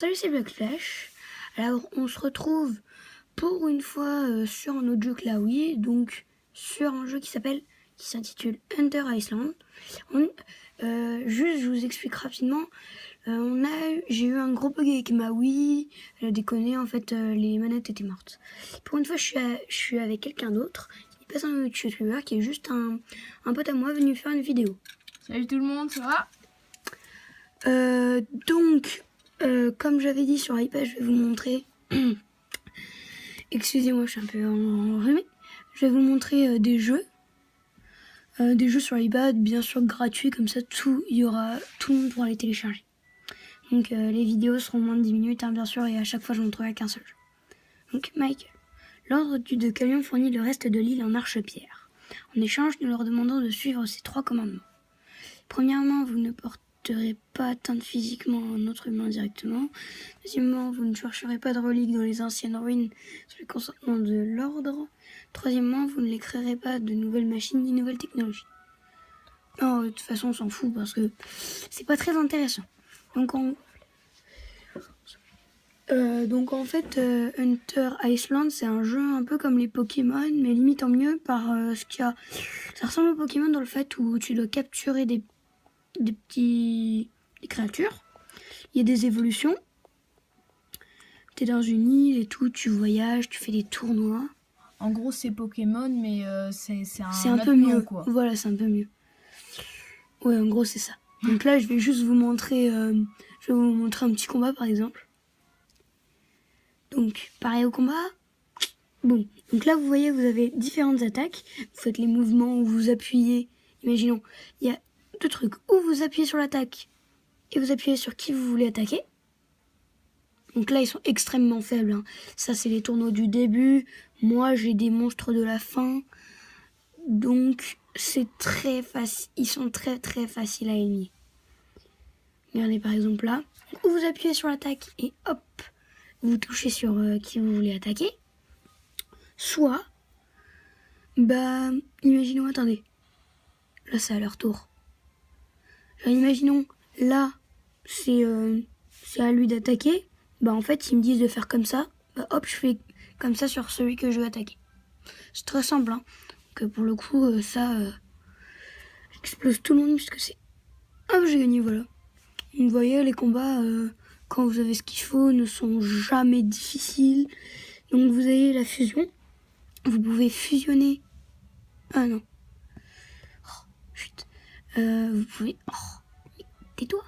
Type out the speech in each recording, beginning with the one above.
Salut, c'est Black Flash. Alors, on se retrouve pour une fois sur un autre jeu que la Wii, donc sur un jeu qui s'intitule Hunter Island. Juste, je vous explique rapidement. J'ai eu un gros bug avec ma Wii. Elle a déconné, en fait, les manettes étaient mortes. Pour une fois, je suis avec quelqu'un d'autre, qui n'est pas un YouTuber, qui est juste un pote à moi venu faire une vidéo. Salut tout le monde, ça va ? Comme j'avais dit sur iPad, je vais vous montrer. Excusez-moi, je suis un peu enrhumée. Je vais vous montrer des jeux sur iPad, bien sûr gratuits, comme ça tout le monde pourra les télécharger. Donc les vidéos seront moins de 10 minutes, bien sûr, et à chaque fois je ne montrerai qu'un seul jeu. Donc Mike, l'ordre de Calion fournit le reste de l'île en marchepied. En échange, nous leur demandons de suivre ces 3 commandements. Premièrement, vous ne porterez pas atteinte physiquement à un autre humain directement. Deuxièmement, vous ne chercherez pas de reliques dans les anciennes ruines sur le consentement de l'ordre. Troisièmement, vous ne créerez pas de nouvelles machines ni nouvelles technologies. Non, de toute façon, on s'en fout parce que c'est pas très intéressant. Donc en fait, Hunter Island, c'est un jeu un peu comme les Pokémon, mais limite en mieux par ce qu'il y a. Ça ressemble aux Pokémon dans le fait où tu dois capturer des créatures. Il y a des évolutions. T'es dans une île et tout, tu voyages, tu fais des tournois. En gros, c'est Pokémon, mais c'est un peu mieux, quoi. Voilà, c'est un peu mieux. Ouais, en gros, c'est ça. Donc là, je vais juste vous montrer, un petit combat, par exemple. Donc, pareil au combat. Bon, donc là, vous voyez, vous avez différentes attaques. Vous faites les mouvements où vous appuyez. Imaginons, il y a 2 trucs. Ou vous appuyez sur l'attaque et vous appuyez sur qui vous voulez attaquer. Donc là, ils sont extrêmement faibles. Ça, c'est les tournois du début. Moi, j'ai des monstres de la fin. Donc, c'est très facile. Ils sont très, très faciles à éliminer. Regardez, par exemple, là. Où vous appuyez sur l'attaque et hop, vous touchez sur qui vous voulez attaquer. Soit, imaginons, attendez. Là, c'est à leur tour. Imaginons, là, c'est à lui d'attaquer. En fait, ils me disent de faire comme ça. Hop, je fais comme ça sur celui que je veux attaquer. C'est très simple, que pour le coup, j'explose tout le monde puisque c'est... Hop, j'ai gagné, voilà. Vous voyez, les combats, quand vous avez ce qu'il faut, ne sont jamais difficiles. Donc vous avez la fusion. Vous pouvez fusionner... Ah non. Oh, chut. Vous pouvez... Oh, tais-toi.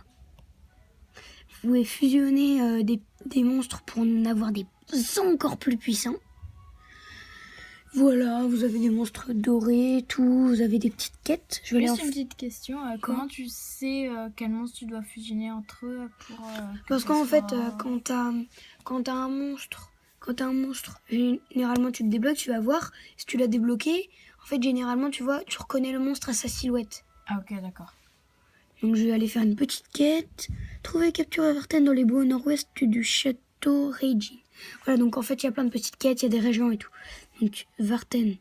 Vous pouvez fusionner des monstres pour en avoir des encore plus puissants. Voilà, vous avez des monstres dorés, tout, vous avez des petites quêtes. Juste une petite question, comment tu sais quel monstre tu dois fusionner entre eux pour... Parce qu'en fait, quand t'as un monstre, généralement tu te débloques, tu vas voir, si tu l'as débloqué, en fait généralement tu reconnais le monstre à sa silhouette. Ah ok, d'accord. Donc je vais aller faire une petite quête. Trouver et capturer Varten dans les bois au nord-ouest du château Reiji. Voilà, donc en fait il y a plein de petites quêtes, il y a des régions et tout. Donc Varten,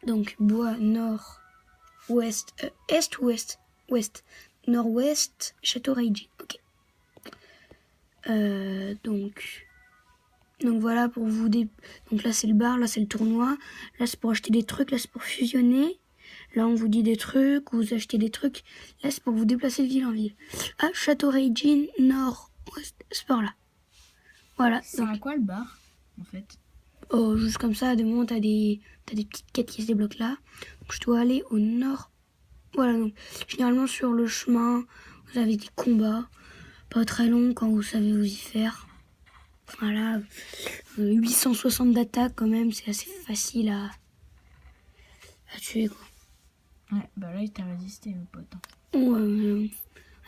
donc bois nord-ouest, est ou ouest ? Ouest. Nord-ouest, château Reiji. Ok. Donc voilà pour vous. Donc là c'est le bar, là c'est le tournoi. Là c'est pour acheter des trucs, là c'est pour fusionner. Là, on vous dit des trucs, vous achetez des trucs. Là, c'est pour vous déplacer de ville en ville. Ah, Château Reiji, nord-ouest, c'est par là. Voilà. C'est à quoi le bar, en fait ? Oh, juste comme ça, de moment, t'as des petites quêtes qui se débloquent là. Donc, je dois aller au nord. Voilà, donc, généralement, sur le chemin, vous avez des combats. Pas très longs quand vous savez vous y faire. Voilà. 860 d'attaque, quand même, c'est assez facile à tuer, quoi. Ouais, là, il t'a résisté, mon pote. Ouais, en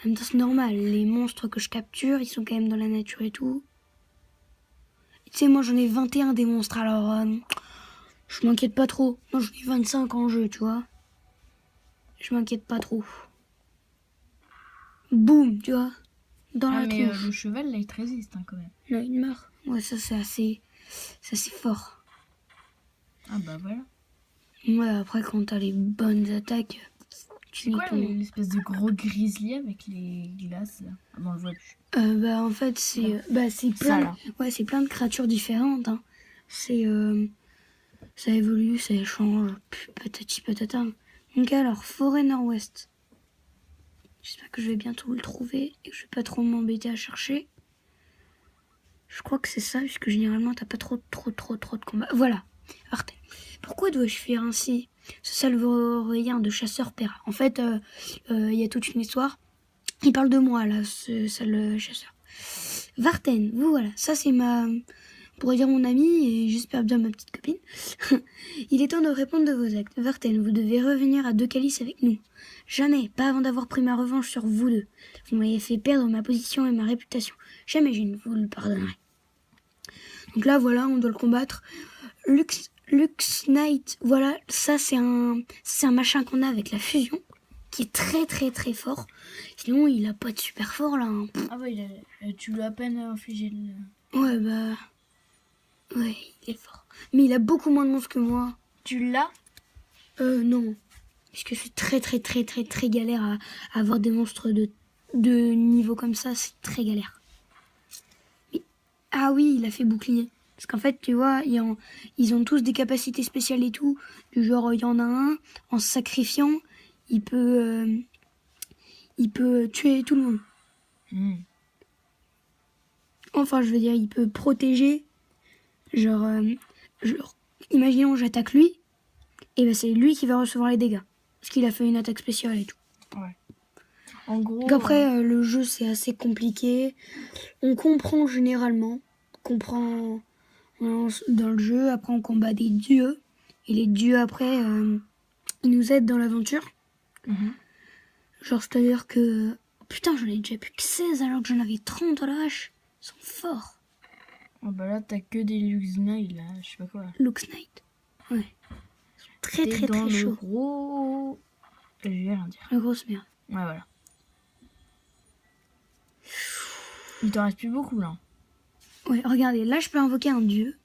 même temps, c'est normal. Les monstres que je capture, ils sont quand même dans la nature et tout. Tu sais, moi, j'en ai 21 des monstres, alors je m'inquiète pas trop. Moi, j'en ai 25 en jeu, tu vois. Je m'inquiète pas trop. Boum, tu vois. Dans la tronche. Le cheval, là, il te résiste, quand même. Là, il meurt. Ouais, ça, c'est assez fort. Ah, voilà. Ouais, après, quand t'as les bonnes attaques, C'est quoi l'espèce de gros grizzly avec les glaces là? Ah bon, on le voit plus. En fait, c'est plein de créatures différentes. Hein. Ça évolue, ça échange, patati patata. Donc alors, forêt nord-ouest. J'espère que je vais bientôt le trouver et que je vais pas trop m'embêter à chercher. Je crois que c'est ça, puisque généralement t'as pas trop de combats. Voilà, Varten. Pourquoi dois-je faire ainsi? Ce salvadorien de chasseur paiera. En fait, il y a toute une histoire. Il parle de moi, là, ce sale chasseur. Varten, vous voilà. Ça, c'est on pourrait dire mon ami, et j'espère bien ma petite copine. Il est temps de répondre de vos actes. Varten, vous devez revenir à Deux Calices avec nous. Jamais, pas avant d'avoir pris ma revanche sur vous deux. Vous m'avez fait perdre ma position et ma réputation. Jamais je ne vous le pardonnerai. Donc là, voilà, on doit le combattre. Lux Knight, voilà, ça c'est un machin qu'on a avec la fusion, qui est très très très fort. Sinon, il a pas de super fort là. Hein. Ah bah, tu lui as à peine infligé le... Ouais, il est fort. Mais il a beaucoup moins de monstres que moi. Tu l'as? Non. Parce que c'est très très très très très galère à avoir des monstres de niveau comme ça, c'est très galère. Ah oui, il a fait bouclier. Parce qu'en fait, tu vois, ils ont tous des capacités spéciales et tout. Du genre, il y en a un, en se sacrifiant, il peut tuer tout le monde. Enfin, je veux dire, il peut protéger. Genre, imaginons, j'attaque lui, et ben c'est lui qui va recevoir les dégâts. Parce qu'il a fait une attaque spéciale et tout. Ouais. En gros... Donc après, le jeu, c'est assez compliqué. On comprend généralement. Dans le jeu, après on combat des dieux, et les dieux après ils nous aident dans l'aventure. Genre c'est-à-dire que putain, j'en ai déjà plus que 16 alors que j'en avais 30 à la vache. Ils sont forts. Oh bah là t'as que des Lux Knight là, je sais pas quoi. Lux Knight, ouais. Ils sont très très très chauds. Le gros... Je vais rien dire. La grosse merde. Ouais voilà. Il t'en reste plus beaucoup là. Ouais, regardez, là je peux invoquer un dieu.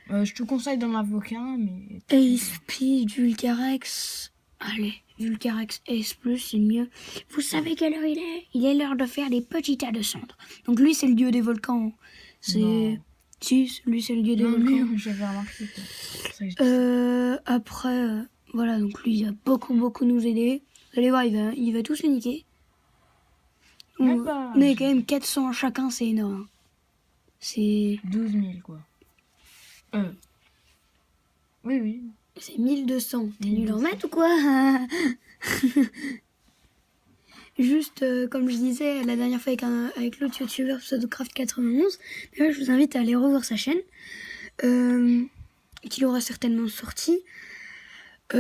Je te conseille d'en invoquer un, mais... Ace P, Vulcarex. Allez, Vulcarex Ace Plus, c'est mieux. Vous savez quelle heure il est? Il est l'heure de faire des petits tas de cendres. Donc lui, c'est le dieu des volcans. C'est... Si, lui, c'est le dieu des volcans. J'avais remarqué. Après, voilà, donc lui, il va beaucoup nous aider. Vous allez voir, il va tous les niquer. On est quand même 400 chacun, c'est énorme. C'est... 12 000, quoi. Oui. C'est 1200. T'es nul en maths ou quoi? Juste, comme je disais la dernière fois avec l'autre youtubeur PseudoCraft91, je vous invite à aller revoir sa chaîne, qu'il aura certainement sorti. Si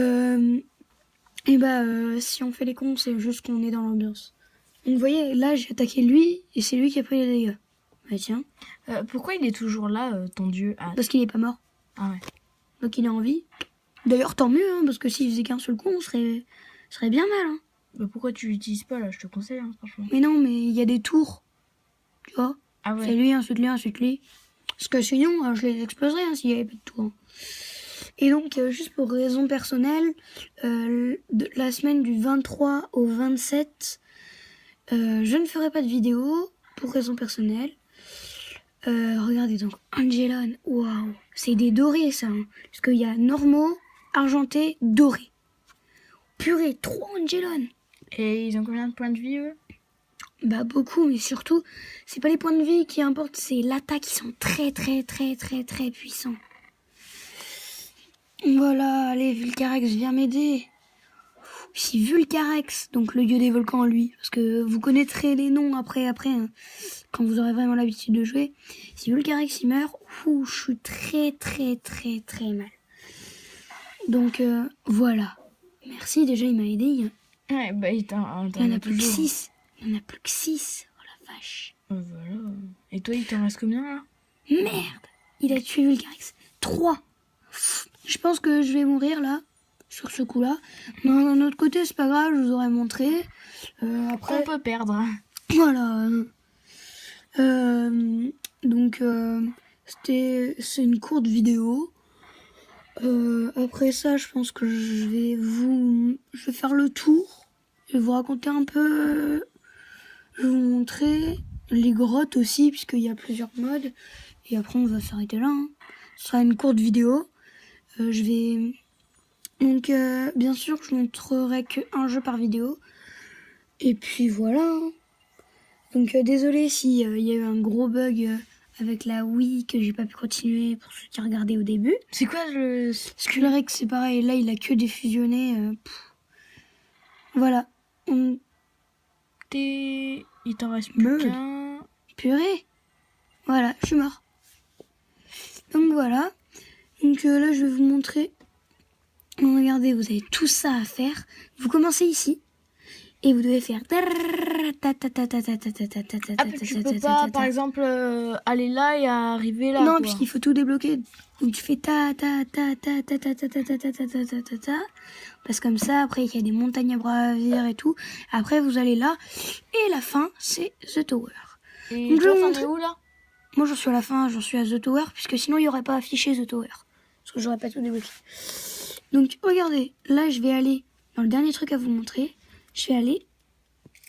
on fait les cons, c'est juste qu'on est dans l'ambiance. Donc vous voyez, là j'ai attaqué lui, et c'est lui qui a pris les dégâts. Bah tiens. Pourquoi il est toujours là, ton dieu? Parce qu'il est pas mort. Ah ouais. Donc il est en vie. D'ailleurs tant mieux, hein, parce que s'il faisait qu'un seul coup, on serait bien mal. Hein. Bah pourquoi tu l'utilises pas là? Je te conseille, hein, franchement. Mais non, mais il y a des tours. Tu vois? Ah ouais. C'est lui, ensuite lui, ensuite lui. Parce que sinon, je les exploserais s'il y avait pas de tours. Hein. Et donc, juste pour raison personnelle, la semaine du 23 au 27, je ne ferai pas de vidéo pour raison personnelle. Regardez donc, Angelon, waouh, c'est des dorés ça, hein, parce qu'il y a normaux, argentés, dorés. Purée, 3 Angelon. Et ils ont combien de points de vie eux? Bah beaucoup, mais surtout, c'est pas les points de vie qui importent, c'est l'attaque, ils sont très puissants. Voilà, allez, Vulcarex, viens m'aider. Si Vulcarex, donc le dieu des volcans lui, parce que vous connaîtrez les noms après hein, quand vous aurez vraiment l'habitude de jouer. Si Vulcarex il meurt, je suis très mal. Donc voilà. Merci, déjà il m'a aidé. Ouais, bah il y en a plus que 6. Il y en a plus que 6. Oh la vache. Voilà. Et toi, il t'en reste combien là? Merde. Il a tué Vulcarex. 3. Je pense que je vais mourir là. Sur ce coup-là. Non, d'un autre côté, c'est pas grave, je vous aurais montré. Après, on peut perdre. Voilà. Donc, c'est une courte vidéo. Après ça, je pense que je vais faire le tour. Je vais vous raconter un peu. Je vais vous montrer les grottes aussi, puisqu'il y a plusieurs modes. Et après, on va s'arrêter là. Hein. Ce sera une courte vidéo. Donc, bien sûr, je montrerai qu'un jeu par vidéo. Et puis voilà. Hein. Donc, désolé s'il y a eu un gros bug avec la Wii que j'ai pas pu continuer pour ceux qui regardaient au début. C'est quoi le... Skullrex, c'est pareil. Là, il a que défusionné. Voilà. Il t'en reste plus qu'un. Purée. Voilà, je suis mort. Donc voilà. Donc là, je vais vous montrer. Regardez, vous avez tout ça à faire. Vous commencez ici. Et vous devez faire... Ah, tu peux pas, par exemple, aller là et arriver là. Non, quoi. puisqu'il faut tout débloquer. Donc tu fais ta. Parce que comme ça, après, il y a des montagnes à gravir et tout. Après, vous allez là. Et la fin, c'est The Tower. Et donc, toi, t'en es où là? Moi, j'en suis à la fin, j'en suis à The Tower. Puisque sinon, il n'y aurait pas affiché The Tower. Parce que j'aurais pas tout débloqué. Donc, regardez. Là, je vais aller dans le dernier truc à vous montrer. Je vais aller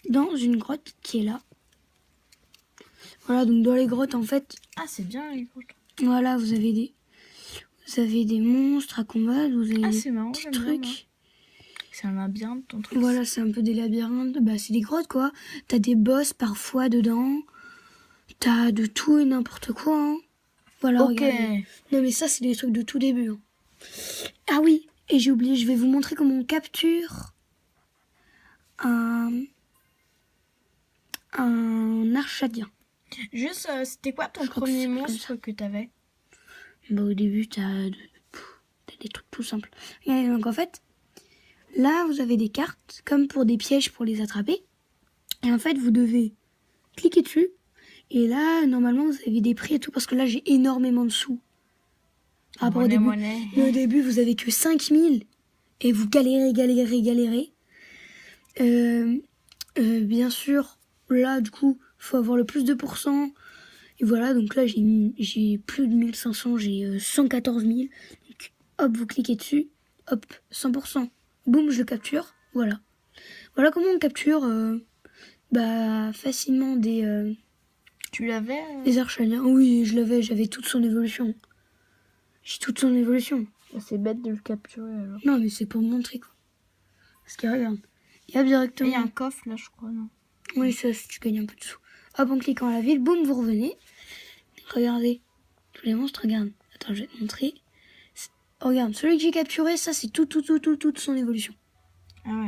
dans une grotte qui est là. Voilà, donc dans les grottes, en fait... Ah, c'est bien les grottes. Voilà, vous avez des monstres à combattre, vous avez c'est marrant, petits trucs. C'est un labyrinthe, ton truc. Voilà, c'est un peu des labyrinthes. Bah, c'est des grottes, quoi. T'as des boss parfois dedans. T'as de tout et n'importe quoi. Hein. Voilà, ok. Regardez. Non, mais ça, c'est des trucs de tout début. Hein. Ah oui, et j'ai oublié, je vais vous montrer comment on capture un archadien. Juste, c'était quoi ton premier monstre que t'avais? Bah, au début, t'as des trucs tout simples. Et donc, en fait, là, vous avez des cartes, comme pour des pièges pour les attraper. Et en fait, vous devez cliquer dessus. Et là, normalement, vous avez des prix et tout, parce que là, j'ai énormément de sous. Par rapport au début. Mais au début, vous avez que 5000. Et vous galérez. Bien sûr, là, du coup, faut avoir le plus de pourcents. Et voilà, donc là, j'ai plus de 1500, j'ai 114 000. Donc, hop, vous cliquez dessus. Hop, 100%. Boum, je le capture. Voilà. Voilà comment on capture facilement des... Tu l'avais des archaliens. Oui, je l'avais, j'avais toute son évolution. J'ai toute son évolution. C'est bête de le capturer alors. Non, mais c'est pour me montrer quoi. Parce que regarde, il y a directement... Il y a un coffre là, je crois, non? Oui, ça, tu gagnes un peu de sous. Hop, en cliquant à la ville, boum, vous revenez. Regardez, tous les monstres, regarde. Attends, je vais te montrer. Regarde, celui que j'ai capturé, ça, c'est toute son évolution. Ah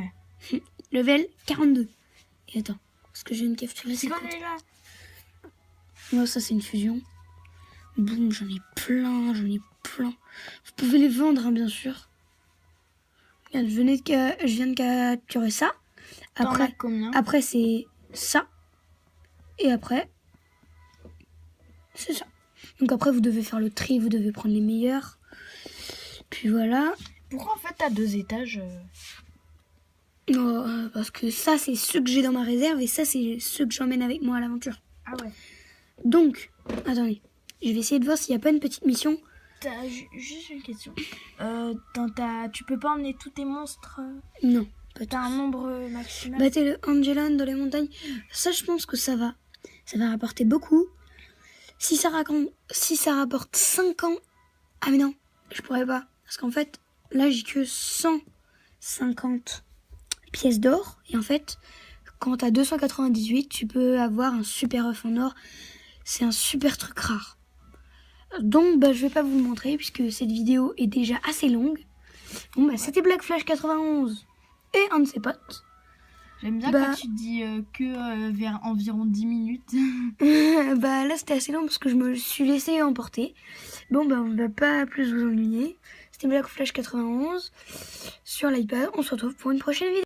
ouais. Level 42. Et attends, parce que j'ai une capturée. C'est quoi là? Moi, ça, c'est une fusion. Boum, j'en ai plein. Vous pouvez les vendre, hein, bien sûr. Regarde, je viens de capturer ça. Après, combien? Après, c'est ça. Et après, c'est ça. Donc après, vous devez faire le tri, vous devez prendre les meilleurs. Puis voilà. Pourquoi en fait t'as 2 étages Parce que ça, c'est ceux que j'ai dans ma réserve et ça, c'est ceux que j'emmène avec moi à l'aventure. Ah ouais. Donc, attendez. Je vais essayer de voir s'il n'y a pas une petite mission. T'as juste une question. Tu peux pas emmener tous tes monstres Non, pas T'as un nombre maximal? Battez le Angelan dans les montagnes. Ça, je pense que ça va. Ça va rapporter beaucoup. Si ça rapporte 5 ans... Ah mais non, je pourrais pas. Parce qu'en fait, là, j'ai que 150 pièces d'or. Et en fait, quand t'as 298, tu peux avoir un super œuf en or. C'est un super truc rare. Donc, je vais pas vous le montrer puisque cette vidéo est déjà assez longue. Bon, c'était Black Flash 91 et un de ses potes. J'aime bien quand tu dis que vers environ 10 minutes. Là, c'était assez long parce que je me suis laissé emporter. Bon, on va pas plus vous ennuyer. C'était Black Flash 91 sur l'iPad. On se retrouve pour une prochaine vidéo.